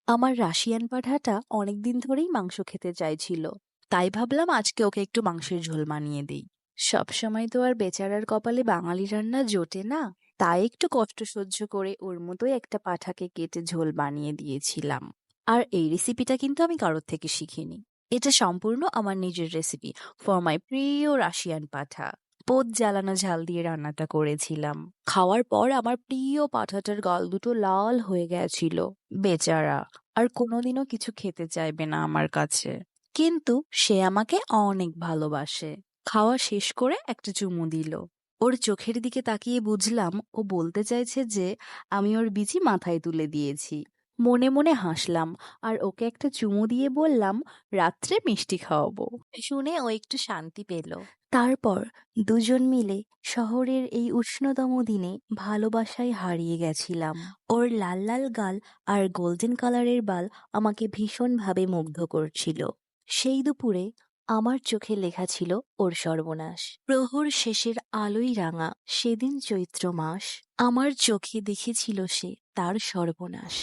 আমার রাশিয়ান পাঠাটা অনেকদিন ধরেই মাংস খেতে চাইছিল, তাই ভাবলাম আজকে ওকে একটু মাংসের ঝোল বানিয়ে দিই। সবসময় তো আর বেচারার কপালে বাঙালি রান্না জোটে না, তাই একটু কষ্ট সহ্য করে ওর মতোই একটা পাঠাকে কেটে ঝোল বানিয়ে দিয়েছিলাম। আর এই রেসিপিটা কিন্তু আমি কারোর থেকে শিখিনি, এটা সম্পূর্ণ আমার নিজের রেসিপি ফর মাই প্রিয় রাশিয়ান পাঠা। পোত জ্বালানো ঝাল দিয়ে রান্নাটা করেছিলাম। খাওয়ার পর আমার প্রিয় পাঠাটার গাল দুটো লাল হয়ে গেছিল। বেচারা আর কোনোদিনও কিছু খেতে চাইবে না আমার কাছে, কিন্তু সে আমাকে অনেক ভালোবাসে। খাওয়া শেষ করে একটা চুমু দিল। ওর চোখের দিকে তাকিয়ে বুঝলাম ও বলতে চাইছে যে আমি ওর বিচি মাথায় তুলে দিয়েছি। মনে মনে হাসলাম আর ওকে একটা চুমু দিয়ে বললাম রাত্রে মিষ্টি খাওয়াবো। শুনে ও একটু শান্তি পেল। তারপর দুজন মিলে শহরের এই উষ্ণতম দিনে ভালোবাসায় হারিয়ে গেছিলাম। ওর লাল লাল গাল আর গোল্ডেন কালারের বাল আমাকে ভীষণভাবে মুগ্ধ করছিল। সেই দুপুরে আমার চোখে লেখা ছিল ওর সর্বনাশ। প্রহর শেষের আলোয় রাঙা সেদিন চৈত্র মাস, আমার চোখে দেখেছিল সে তার সর্বনাশ।